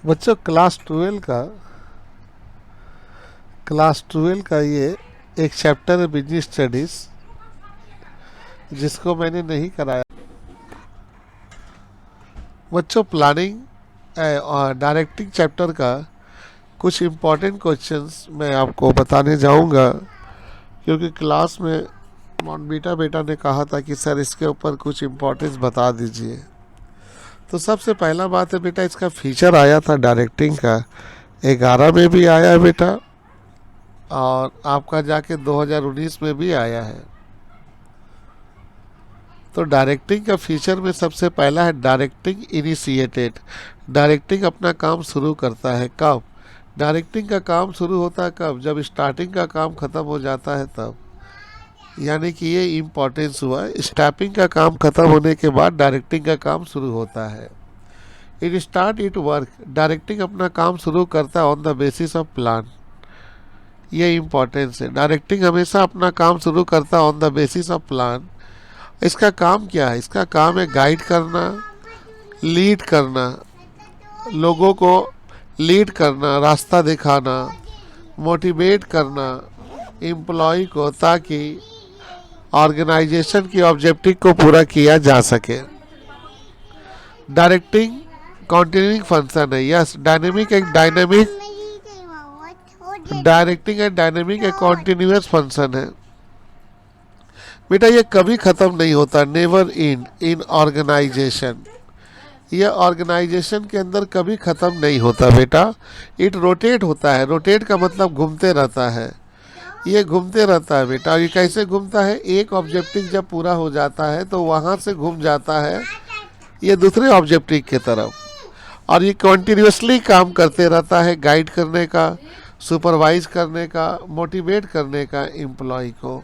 बच्चों class twelve का ये एक चैप्टर है बिजनेस स्टडीज, जिसको मैंने नहीं कराया। बच्चों प्लानिंग और डायरेक्टिंग चैप्टर का कुछ इम्पोर्टेंट क्वेश्चंस मैं आपको बताने जाऊंगा, क्योंकि क्लास में बीटा बेटा ने कहा था कि सर इसके ऊपर कुछ इम्पोर्टेंस बता दीजिए। तो सबसे पहला बात है बेटा, इसका फीचर आया था डायरेक्टिंग का 11 में भी आया है बेटा, और आपका जाके 2019 में भी आया है। तो डायरेक्टिंग का फीचर में सबसे पहला है डायरेक्टिंग इनिशिएटेड। डायरेक्टिंग अपना काम शुरू करता है कब? डायरेक्टिंग का काम शुरू होता है कब? जब स्टार्टिंग का काम खत्म हो जाता है तब। यानी कि ये इम्पोर्टेंस हुआ, स्टार्टिंग का काम खत्म होने के बाद डायरेक्टिंग का काम शुरू होता है। It start it work, directing अपना काम शुरू करता है on the basis of plan. ये इम्पोर्टेंस है, डायरेक्टिंग हमेशा अपना काम शुरू करता है on the basis of plan. इसका काम क्या है? इसका काम है गाइड करना, लीड करना, लोगों को लीड करना, रास्ता दिखाना, मोटिवेट करना एम्प्लॉय को, ताकि ऑर्गेनाइजेशन की ऑब्जेक्टिव को पूरा किया जा सके। डायरेक्टिंग कॉन्टिन्यूइंग फंक्शन है। यस, डायनेमिक एक कॉन्टिन्यूअस फंक्शन है बेटा। ये कभी ख़त्म नहीं होता, नेवर एंड इन ऑर्गेनाइजेशन। यह ऑर्गेनाइजेशन के अंदर कभी ख़त्म नहीं होता बेटा। इट रोटेट होता है, रोटेट का मतलब घूमते रहता है। ये घूमते रहता है बेटा। ये कैसे घूमता है? एक ऑब्जेक्टिव जब पूरा हो जाता है तो वहाँ से घूम जाता है ये दूसरे ऑब्जेक्टिव की तरफ, और ये कंटिन्यूसली काम करते रहता है, गाइड करने का, सुपरवाइज करने का, मोटिवेट करने का एम्प्लॉय को।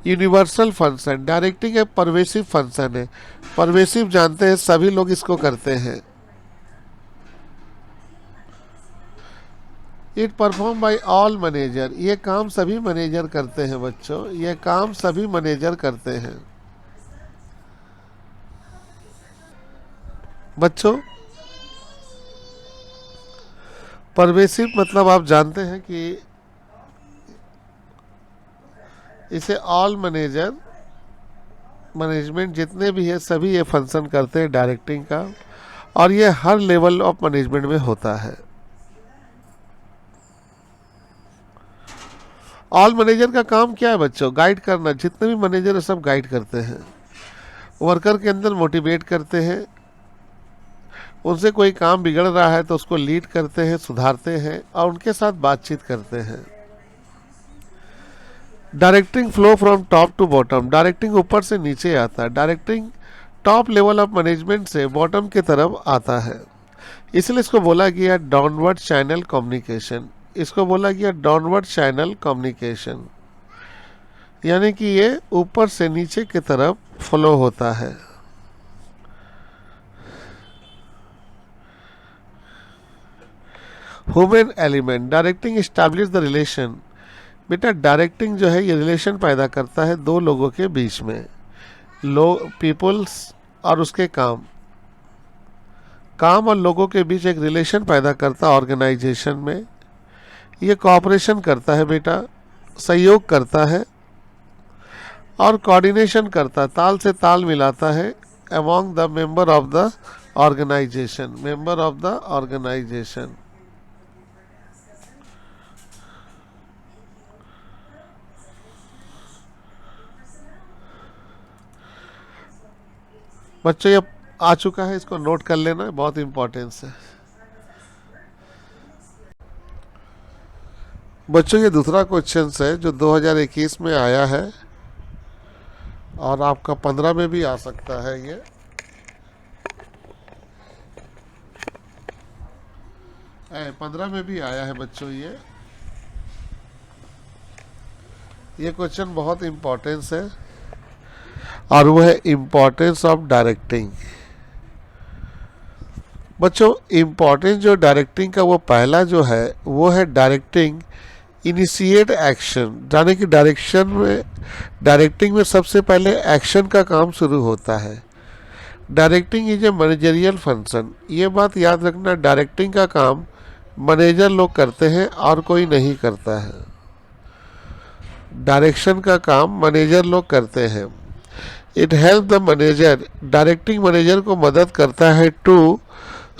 यूनिवर्सल फंक्शन, डायरेक्टिंग एक परवेसिव फंक्शन है। परवेसिव जानते हैं, सभी लोग इसको करते हैं। It perform by all manager, ये काम सभी मैनेजर करते हैं बच्चों, ये काम सभी मैनेजर करते हैं बच्चों। परवेसिव मतलब आप जानते हैं कि इसे ऑल मैनेजमेंट जितने भी है सभी ये फंक्शन करते हैं डायरेक्टिंग का, और ये हर लेवल ऑफ मैनेजमेंट में होता है। ऑल मैनेजर का काम क्या है बच्चों? गाइड करना। जितने भी मैनेजर है सब गाइड करते हैं, वर्कर के अंदर मोटिवेट करते हैं, उनसे कोई काम बिगड़ रहा है तो उसको लीड करते हैं, सुधारते हैं, और उनके साथ बातचीत करते हैं। Directing flow from top to bottom, directing ऊपर से नीचे आता है। Directing top level of management से बॉटम की तरफ आता है, इसलिए इसको बोला गया डाउनवर्ड चैनल कम्युनिकेशन। इसको बोला गया डाउनवर्ड चैनल कम्युनिकेशन, यानी कि ये ऊपर से नीचे की तरफ फ्लो होता है। Human element, directing establish the relation. बेटा डायरेक्टिंग जो है ये रिलेशन पैदा करता है दो लोगों के बीच में, पीपल्स और उसके काम और लोगों के बीच एक रिलेशन पैदा करता है ऑर्गेनाइजेशन में। ये कोऑपरेशन करता है बेटा, सहयोग करता है और कोऑर्डिनेशन करता है, ताल से ताल मिलाता है among the member of the organisation. बच्चों ये आ चुका है, इसको नोट कर लेना, बहुत इंपॉर्टेंस है बच्चों। ये दूसरा क्वेश्चन है जो 2021 में आया है, और आपका 15 में भी आ सकता है। ये 15 में भी आया है बच्चों। ये क्वेश्चन बहुत इंपॉर्टेंस है, और वो है इम्पोर्टेंस ऑफ डायरेक्टिंग। बच्चों इम्पोर्टेंस जो डायरेक्टिंग का वो पहला जो है वो है डायरेक्टिंग इनिशिएट एक्शन। यानी कि डायरेक्टिंग में सबसे पहले एक्शन का काम शुरू होता है। Directing is a managerial function. ये बात याद रखना, डायरेक्टिंग का काम मैनेजर लोग करते हैं और कोई नहीं करता है। डायरेक्शन का काम मैनेजर लोग करते हैं। It help the manager, directing manager को मदद करता है टू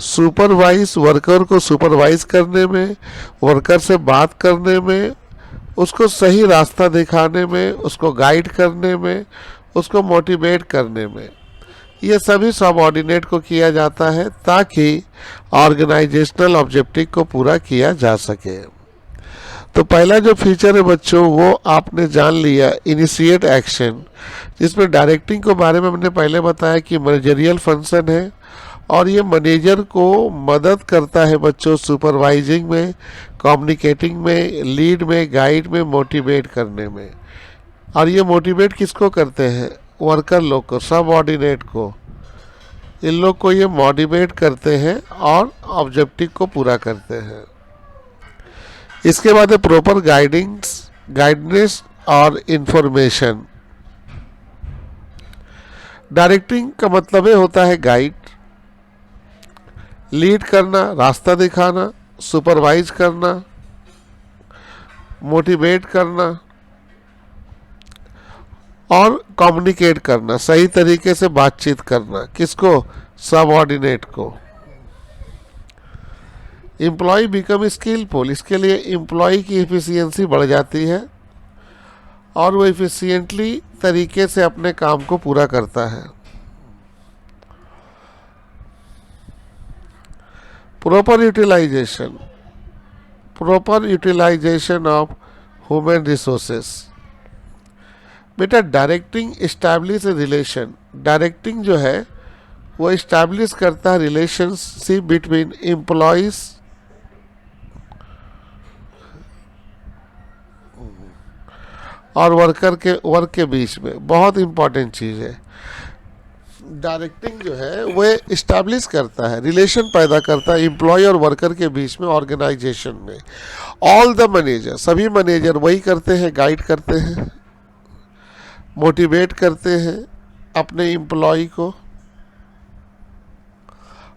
सुपरवाइज, वर्कर को सुपरवाइज करने में, वर्कर से बात करने में, उसको सही रास्ता दिखाने में, उसको गाइड करने में, उसको मोटिवेट करने में। ये सभी सबऑर्डिनेट को किया जाता है ताकि ऑर्गेनाइजेशनल ऑब्जेक्टिव को पूरा किया जा सके। तो पहला जो फीचर है बच्चों वो आपने जान लिया, इनिशिएट एक्शन, जिसमें डायरेक्टिंग के बारे में हमने पहले बताया कि मैनेजरियल फंक्शन है और ये मैनेजर को मदद करता है बच्चों सुपरवाइजिंग में, कम्युनिकेटिंग में, लीड में, गाइड में, मोटिवेट करने में। और ये मोटिवेट किसको करते हैं? वर्कर लोग को, सबऑर्डिनेट को। इन लोग को ये मोटिवेट करते हैं और ऑब्जेक्टिव को पूरा करते हैं। इसके बाद है प्रॉपर गाइडेंस और इंफॉर्मेशन। डायरेक्टिंग का मतलब होता है गाइड, लीड करना, रास्ता दिखाना, सुपरवाइज करना, मोटिवेट करना और कम्युनिकेट करना, सही तरीके से बातचीत करना। किसको? सबऑर्डिनेट को। एम्प्लॉय बिकम स्किलफुल, इसके लिए एम्प्लॉय की एफिशिएंसी बढ़ जाती है और वो एफिशिएंटली तरीके से अपने काम को पूरा करता है। Proper utilization of human resources. बेटा directing establish a relation, directing जो है वो एस्टैब्लिश करता है रिलेशनशिप बिटवीन एम्प्लॉयज और वर्क के बीच में। बहुत इंपॉर्टेंट चीज़ है। डायरेक्टिंग जो है वो इस्टेब्लिश करता है, रिलेशन पैदा करता है एम्प्लॉय और वर्कर के बीच में, ऑर्गेनाइजेशन में। ऑल द मैनेजर, सभी मैनेजर वही करते हैं, गाइड करते हैं, मोटिवेट करते हैं अपने एम्प्लॉय को,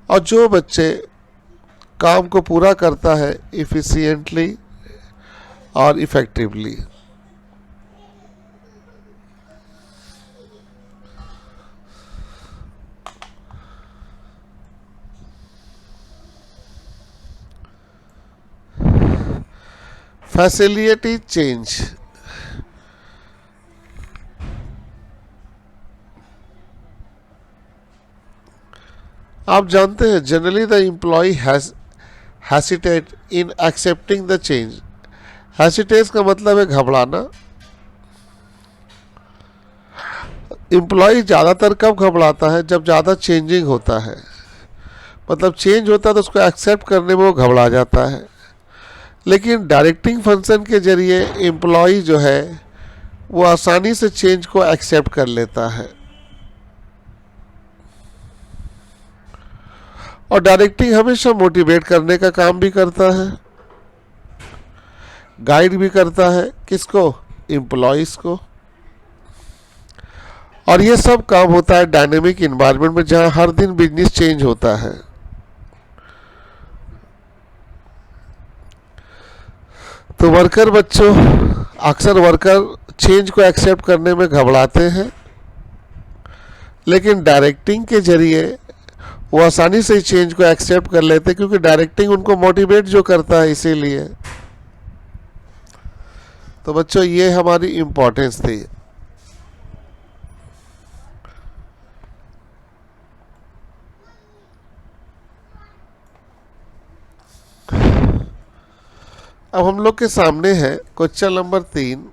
और जो बच्चे काम को पूरा करता है इफिशिएंटली और इफेक्टिवली। Facility change. आप जानते हैं generally the employ hesitate in accepting the change. Hesitate का मतलब है घबराना। एम्प्लॉय ज़्यादातर कब घबराता है? जब ज़्यादा चेंजिंग होता है, मतलब चेंज होता है तो उसको एक्सेप्ट करने में वो घबरा जाता है। लेकिन डायरेक्टिंग फंक्शन के जरिए एम्प्लॉय जो है वो आसानी से चेंज को एक्सेप्ट कर लेता है। और डायरेक्टिंग हमेशा मोटिवेट करने का काम भी करता है, गाइड भी करता है। किसको? एम्प्लॉयज को। और ये सब काम होता है डायनेमिक इन्वायरमेंट में, जहां हर दिन बिजनेस चेंज होता है। तो वर्कर बच्चों, अक्सर वर्कर चेंज को एक्सेप्ट करने में घबराते हैं, लेकिन डायरेक्टिंग के जरिए वो आसानी से चेंज को एक्सेप्ट कर लेते हैं, क्योंकि डायरेक्टिंग उनको मोटिवेट जो करता है, इसीलिए। तो बच्चों ये हमारी इम्पोर्टेंस थी। अब हम लोग के सामने है क्वेश्चन नंबर 3,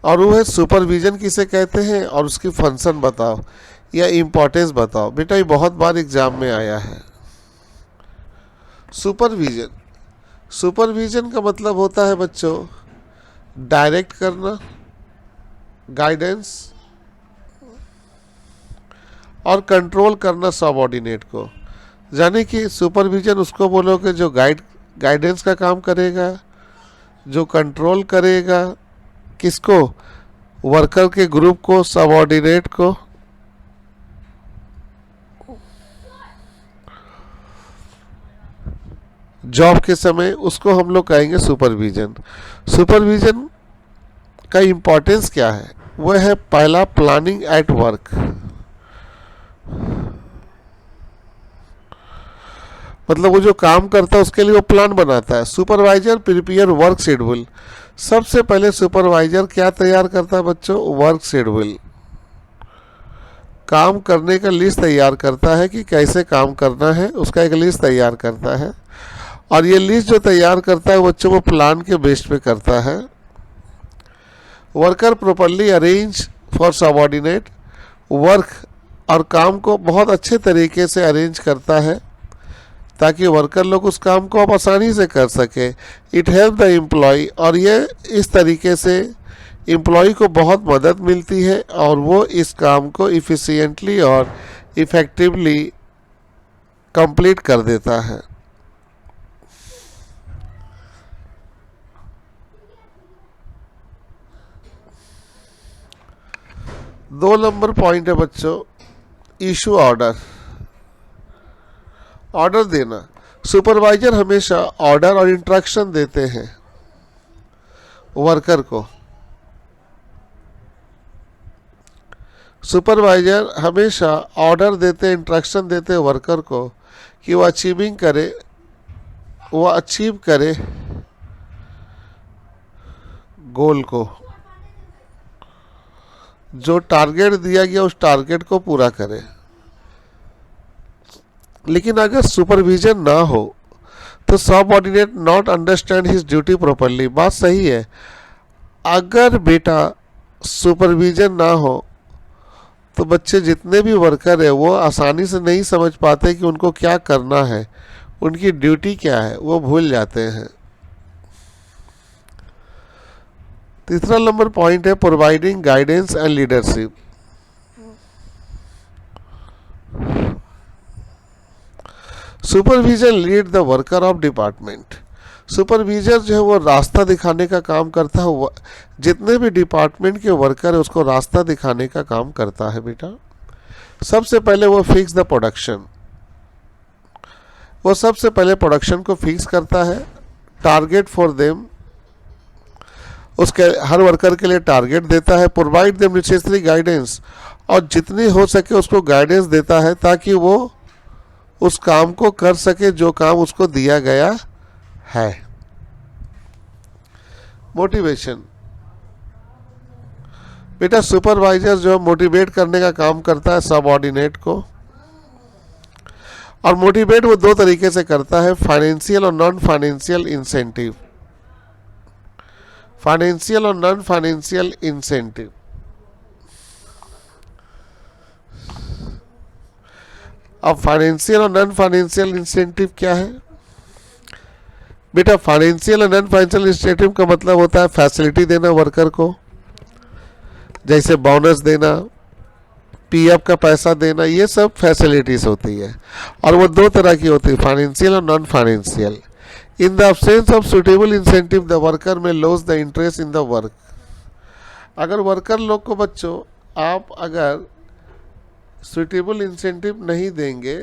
और वो है सुपरविजन किसे कहते हैं और उसकी फंक्शन बताओ या इम्पोर्टेंस बताओ। बेटा ये बहुत बार एग्जाम में आया है। सुपरविजन का मतलब होता है बच्चों डायरेक्ट करना, गाइडेंस और कंट्रोल करना सबऑर्डिनेट को। यानी कि सुपरविजन उसको बोलोगे जो गाइडेंस का काम करेगा, जो कंट्रोल करेगा किसको? वर्कर के ग्रुप को, सबऑर्डिनेट को, जॉब के समय, उसको हम लोग कहेंगे सुपरविजन। सुपरविजन का इम्पोर्टेंस क्या है? वह है पहला, प्लानिंग एट वर्क। मतलब वो जो काम करता है उसके लिए वो प्लान बनाता है। Supervisor prepare work schedule. सबसे पहले सुपरवाइजर क्या तैयार करता है बच्चों? Work schedule. काम करने का लिस्ट तैयार करता है कि कैसे काम करना है, उसका एक लिस्ट तैयार करता है। और ये लिस्ट जो तैयार करता है बच्चों वो प्लान के बेस पे करता है। Worker properly arrange for subordinate. Work और काम को बहुत अच्छे तरीके से अरेंज करता है ताकि वर्कर लोग उस काम को आप आसानी से कर सके। इट हेल्प द एम्प्लॉय, और ये इस तरीके से एम्प्लॉय को बहुत मदद मिलती है और वो इस काम को इफ़िशिएंटली और इफ़ेक्टिवली कंप्लीट कर देता है। दो नंबर पॉइंट है बच्चों, इशू ऑर्डर। ऑर्डर देना। सुपरवाइजर हमेशा ऑर्डर और इंस्ट्रक्शन देते हैं वर्कर को। सुपरवाइजर हमेशा ऑर्डर देते, इंस्ट्रक्शन देते वर्कर को कि वो अचीव करे गोल को। जो टारगेट दिया गया उस टारगेट को पूरा करे। लेकिन अगर सुपरविजन ना हो तो subordinate not understand his duty properly. बात सही है, अगर बेटा सुपरविजन ना हो तो बच्चे जितने भी वर्कर है वो आसानी से नहीं समझ पाते कि उनको क्या करना है, उनकी ड्यूटी क्या है, वो भूल जाते हैं। तीसरा नंबर पॉइंट है providing guidance and leadership. Supervision lead the worker of department. Supervisor जो है वो रास्ता दिखाने का काम करता है। जितने भी डिपार्टमेंट के वर्कर है उसको रास्ता दिखाने का काम करता है बेटा। सबसे पहले वो फिक्स द प्रोडक्शन। वो सबसे पहले प्रोडक्शन को फिक्स करता है। टारगेट फॉर देम, उसके हर वर्कर के लिए टारगेट देता है। प्रोवाइड देम नेसेसरी गाइडेंस, और जितनी हो सके उसको गाइडेंस देता है ताकि वो उस काम को कर सके जो काम उसको दिया गया है। मोटिवेशन। बेटा सुपरवाइजर जो मोटिवेट करने का काम करता है सबऑर्डिनेट को, और मोटिवेट वो दो तरीके से करता है, फाइनेंशियल और नॉन फाइनेंशियल इंसेंटिव। फाइनेंशियल और नॉन फाइनेंशियल इंसेंटिव। अब फाइनेंशियल और नॉन फाइनेंशियल इंसेंटिव क्या है बेटा? फाइनेंशियल और नॉन फाइनेंशियल इंसेंटिव का मतलब होता है फैसिलिटी देना वर्कर को, जैसे बोनस देना, पीएफ का पैसा देना, ये सब फैसिलिटीज होती है। और वो दो तरह की होती है, फाइनेंशियल और non financial. In the absence of suitable incentive the worker may lose the interest in the work. अगर वर्कर लोग को बच्चों आप अगर सुटेबल इंसेंटिव नहीं देंगे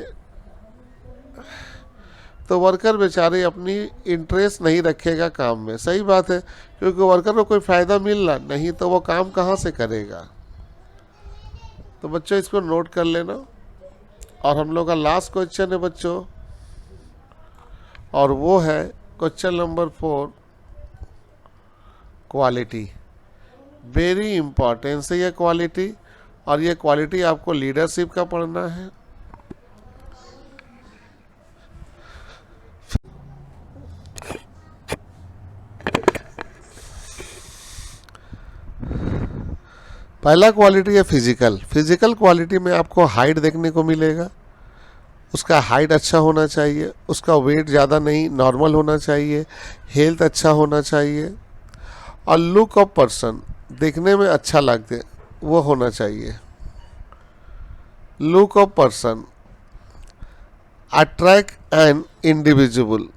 तो वर्कर बेचारे अपनी इंटरेस्ट नहीं रखेगा काम में। सही बात है, क्योंकि वर्कर को कोई फ़ायदा मिल रहा नहीं तो वो काम कहाँ से करेगा। तो बच्चों इसको नोट कर लेना। और हम लोग का लास्ट क्वेश्चन है बच्चों, और वो है question number 4, quality. Very important है ये क्वालिटी, और ये क्वालिटी आपको लीडरशिप का पढ़ना है। पहला क्वालिटी है फिजिकल। फिजिकल क्वालिटी में आपको हाइट देखने को मिलेगा। उसका हाइट अच्छा होना चाहिए, उसका वेट ज़्यादा नहीं, नॉर्मल होना चाहिए, हेल्थ अच्छा होना चाहिए, और लुक ऑफ पर्सन, देखने में अच्छा लगते वो होना चाहिए। Look of person attract an individual.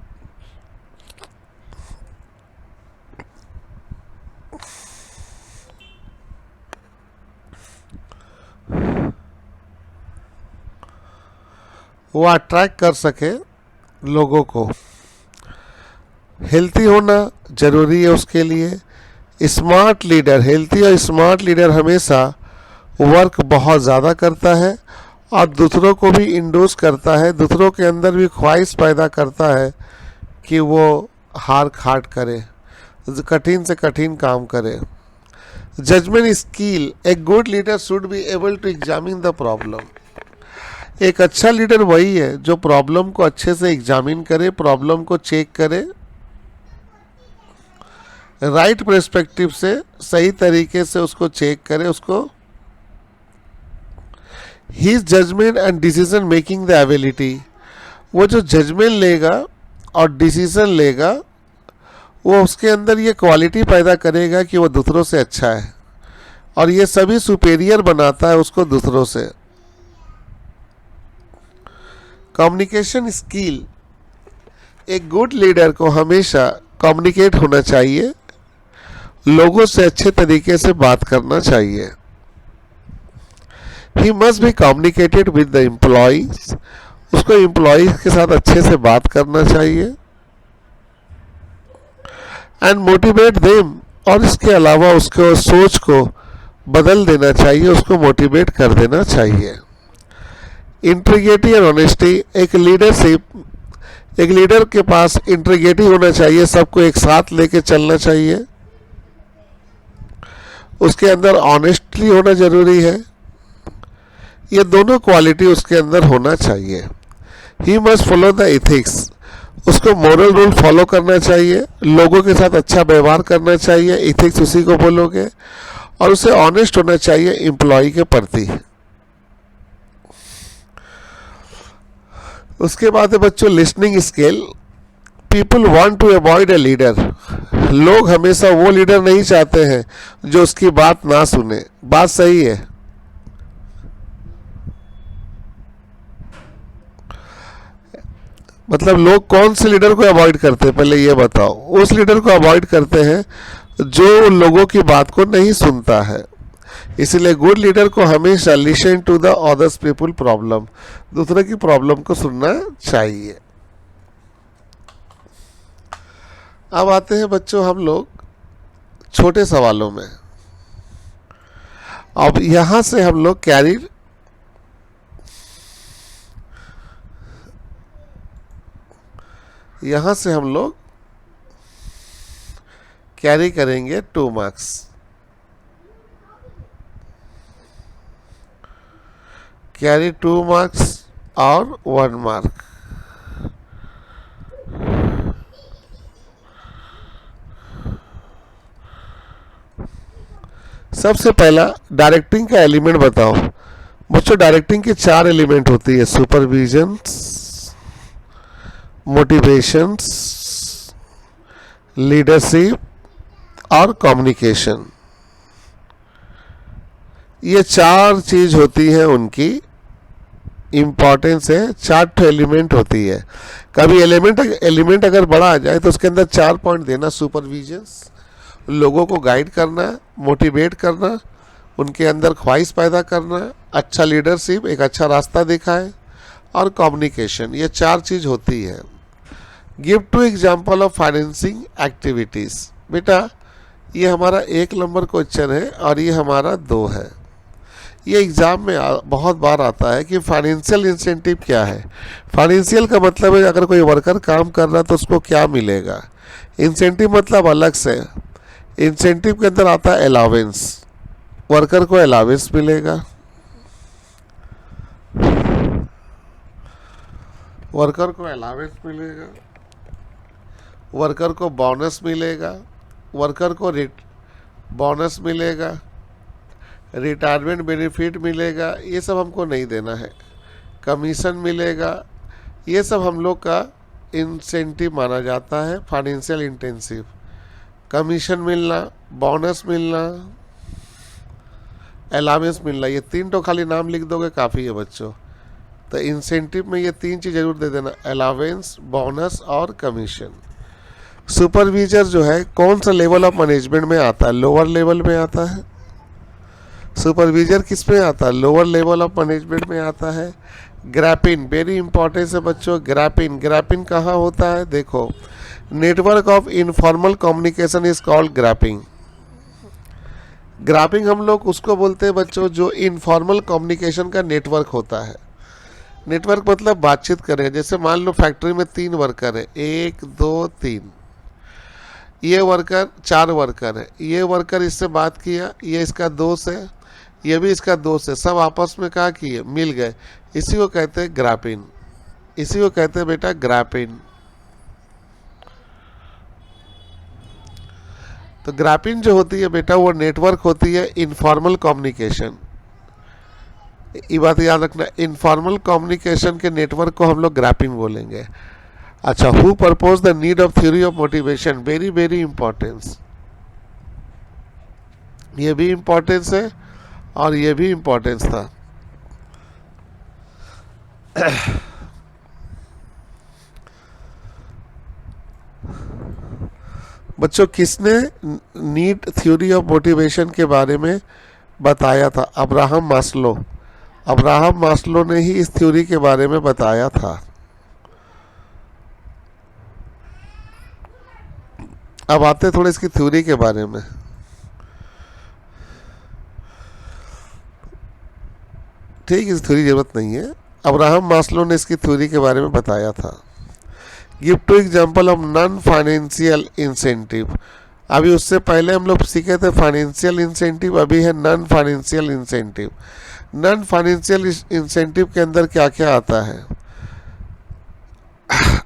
वो अट्रैक्ट कर सके लोगों को। हेल्थी होना जरूरी है उसके लिए। स्मार्ट लीडर, हेल्थी और स्मार्ट लीडर हमेशा वर्क बहुत ज़्यादा करता है और दूसरों को भी इंडोर्स करता है, दूसरों के अंदर भी ख्वाहिश पैदा करता है कि वो हार खाट करे, कठिन से कठिन काम करे। Judgement skill, a good leader should be able to examine the problem. एक अच्छा लीडर वही है जो प्रॉब्लम को अच्छे से एग्जामिन करे, प्रॉब्लम को चेक करे, राइट पर्सपेक्टिव से, सही तरीके से उसको चेक करे, उसको his judgement and decision making the ability. वो जो जजमेंट लेगा और डिसीजन लेगा वो उसके अंदर ये क्वालिटी पैदा करेगा कि वो दूसरों से अच्छा है और ये सभी सुपेरियर बनाता है उसको दूसरों से। कम्युनिकेशन स्किल, एक गुड लीडर को हमेशा कम्युनिकेट होना चाहिए, लोगों से अच्छे तरीके से बात करना चाहिए। He must be communicated with the employees, उसको एम्प्लॉइज के साथ अच्छे से बात करना चाहिए। एंड मोटिवेट देम, और इसके अलावा उसको सोच को बदल देना चाहिए, उसको मोटिवेट कर देना चाहिए। इंटीग्रिटी और ऑनेस्टी, एक लीडर के पास इंटीग्रिटी होना चाहिए, सबको एक साथ लेके चलना चाहिए, उसके अंदर ऑनेस्टली होना जरूरी है, ये दोनों क्वालिटी उसके अंदर होना चाहिए। He must follow the ethics, उसको मोरल रूल फॉलो करना चाहिए, लोगों के साथ अच्छा व्यवहार करना चाहिए, एथिक्स उसी को बोलोगे, और उसे ऑनेस्ट होना चाहिए एम्प्लॉय के प्रति। उसके बाद है बच्चों listening skill. People want to avoid a leader, लोग हमेशा वो लीडर नहीं चाहते हैं जो उसकी बात ना सुने। बात सही है, मतलब लोग कौन से लीडर को अवॉइड करते हैं पहले ये बताओ। उस लीडर को अवॉइड करते हैं जो लोगों की बात को नहीं सुनता है। इसलिए गुड लीडर को हमेशा listen to the others people problem, दूसरे की प्रॉब्लम को सुनना चाहिए। अब आते हैं बच्चों हम लोग छोटे सवालों में। अब यहां से हम लोग कैरी करेंगे 2 मार्क्स। कैरी 2 मार्क्स और 1 मार्क। सबसे पहला डायरेक्टिंग का एलिमेंट बताओ। बच्चों डायरेक्टिंग के 4 एलिमेंट होती है, सुपरविजन, मोटिवेशंस, लीडरशिप और कम्युनिकेशन। ये 4 चीज होती है, उनकी इंपॉर्टेंस है, 4 एलिमेंट होती है। कभी एलिमेंट अगर बड़ा आ जाए तो उसके अंदर 4 पॉइंट देना। सुपरविजन्स, लोगों को गाइड करना, मोटिवेट करना, उनके अंदर ख्वाहिश पैदा करना, अच्छा लीडरशिप, एक अच्छा रास्ता दिखाए, और कम्युनिकेशन। ये 4 चीज होती है। Give 2 example of financing activities. बेटा ये हमारा 1 नंबर क्वेश्चन है और ये हमारा 2 है। ये एग्जाम में बहुत बार आता है कि फाइनेंशियल इंसेंटिव क्या है। फाइनेंशियल का मतलब है अगर कोई वर्कर काम कर रहा है तो उसको क्या मिलेगा। इंसेंटिव मतलब अलग से, इंसेंटिव के अंदर आता है अलावेंस, वर्कर को अलावेंस मिलेगा, वर्कर को अलावेंस मिलेगा, वर्कर को बोनस मिलेगा, वर्कर को बोनस मिलेगा, रिटायरमेंट बेनिफिट मिलेगा, ये सब हमको नहीं देना है, कमीशन मिलेगा, ये सब हम लोग का इंसेंटिव माना जाता है, फाइनेंशियल इंटेंसिव। कमीशन मिलना, बोनस मिलना, अलावेंस मिलना, ये 3 तो खाली नाम लिख दोगे काफ़ी है बच्चों। तो इंसेंटिव में ये 3 चीज़ जरूर दे देना, अलावेंस, बोनस और कमीशन। सुपरविजर जो है कौन सा लेवल ऑफ मैनेजमेंट में आता है, लोअर लेवल में आता है। सुपरविजर किस में आता है, लोअर लेवल ऑफ मैनेजमेंट में आता है। ग्रैपिन वेरी इंपॉर्टेंट है बच्चों, ग्रैपिन कहाँ होता है, देखो network of informal communication is called grapevine. Grapevine हम लोग उसको बोलते हैं बच्चों जो इनफॉर्मल कम्युनिकेशन का नेटवर्क होता है। नेटवर्क मतलब बातचीत करें। जैसे मान लो फैक्ट्री में 3 वर्कर है, 1 2 3। ये वर्कर 4 वर्कर है, ये वर्कर इससे बात किया, ये इसका दोस्त है, ये भी इसका दोस्त है, सब आपस में क्या किए, मिल गए। इसी को कहते हैं ग्रैपिंग। इसी को कहते हैं बेटा ग्रैपिंग। तो ग्रैपिंग जो होती है बेटा वो नेटवर्क होती है इनफॉर्मल कम्युनिकेशन। ये बात याद रखना, इनफॉर्मल कम्युनिकेशन के नेटवर्क को हम लोग ग्रैपिंग बोलेंगे। अच्छा, who propose the need of theory of motivation, very very importance. ये भी इंपॉर्टेंस है और ये भी इंपॉर्टेंस था। बच्चों किसने नीड थ्योरी ऑफ मोटिवेशन के बारे में बताया था? Abraham Maslow. अब्राहम मास्लो ने ही इस थ्योरी के बारे में बताया था। अब आते थोड़े इसकी थ्योरी के बारे में। ठीक, इस थ्योरी की जरूरत नहीं है। अब्राहम मास्लो ने इसकी थ्योरी के बारे में बताया था। Give 2 example of non financial incentive. अभी उससे पहले हम लोग सीखे थे फाइनेंशियल इंसेंटिव, अभी है non financial incentive. Non financial incentive के अंदर क्या क्या आता है?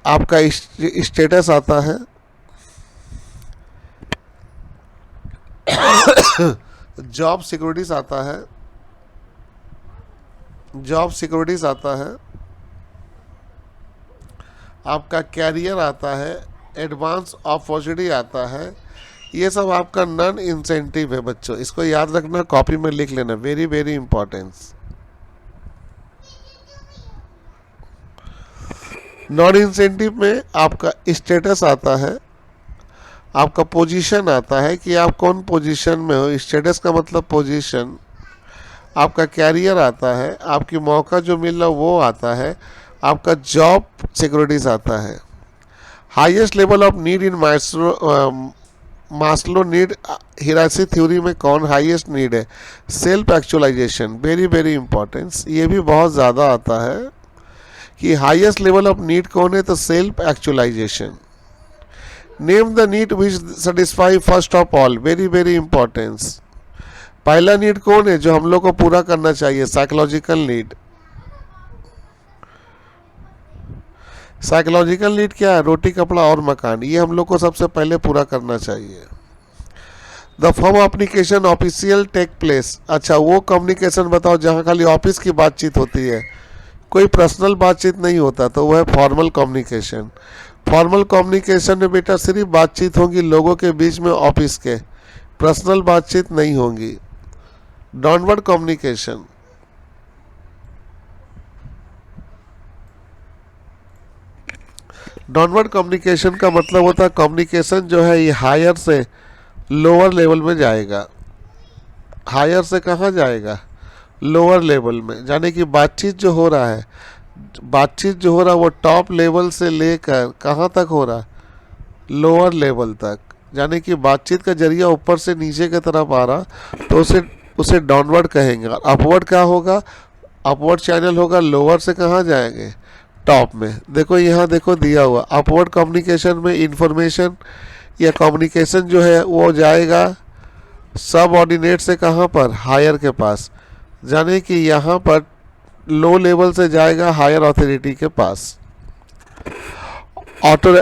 आपका स्टेटस आता है, जॉब सिक्योरिटीज आता है, जॉब सिक्योरिटीज आता है, आपका कैरियर आता है, एडवांस अपॉर्चुनिटी आता है। ये सब आपका नॉन इंसेंटिव है बच्चों, इसको याद रखना, कॉपी में लिख लेना, very very importance. Non incentive में आपका स्टेटस आता है, आपका पोजीशन आता है कि आप कौन पोजीशन में हो, स्टेटस का मतलब पोजीशन। आपका कैरियर आता है, आपकी मौका जो मिल रहा वो आता है, आपका जॉब सिक्योरिटीज आता है। Highest level of need in Maslow need hierarchy theory में कौन हाईएस्ट नीड है? Self actualisation, very very importance. ये भी बहुत ज़्यादा आता है कि हाईएस्ट लेवल ऑफ नीड कौन है, तो self actualisation. Name the need which satisfy first of all, very very importance. पहला नीड कौन है जो हम लोग को पूरा करना चाहिए? Psychological need. साइकोलॉजिकल नीड क्या है? रोटी कपड़ा और मकान, ये हम लोग को सबसे पहले पूरा करना चाहिए। The form communication official take place. अच्छा, वो कम्युनिकेशन बताओ जहाँ खाली ऑफिस की बातचीत होती है, कोई पर्सनल बातचीत नहीं होता, तो वह है फॉर्मल कम्युनिकेशन। फॉर्मल कम्युनिकेशन में बेटा सिर्फ बातचीत होगी लोगों के बीच में, ऑफिस के, पर्सनल बातचीत नहीं होगी। डाउनवर्ड कम्युनिकेशन, डाउनवर्ड कम्युनिकेशन का मतलब होता है कम्युनिकेशन जो है ये हायर से लोअर लेवल में जाएगा। हायर से कहाँ जाएगा? लोअर लेवल में। यानी कि बातचीत जो हो रहा है, बातचीत जो हो रहा है वो टॉप लेवल से लेकर कहाँ तक हो रहा है? लोअर लेवल तक। यानी कि बातचीत का जरिया ऊपर से नीचे की तरफ आ रहा, तो उसे डाउनवर्ड कहेंगे। और अपवर्ड क्या होगा? अपवर्ड चैनल होगा, लोअर से कहाँ जाएंगे? टॉप में। देखो यहाँ देखो दिया हुआ, अपवर्ड कम्युनिकेशन में इंफॉर्मेशन या कम्युनिकेशन जो है वो जाएगा सब ऑर्डिनेट से कहाँ पर? हायर के पास। यानी कि यहाँ पर लो लेवल से जाएगा हायर अथॉरिटी के पास। ऑटो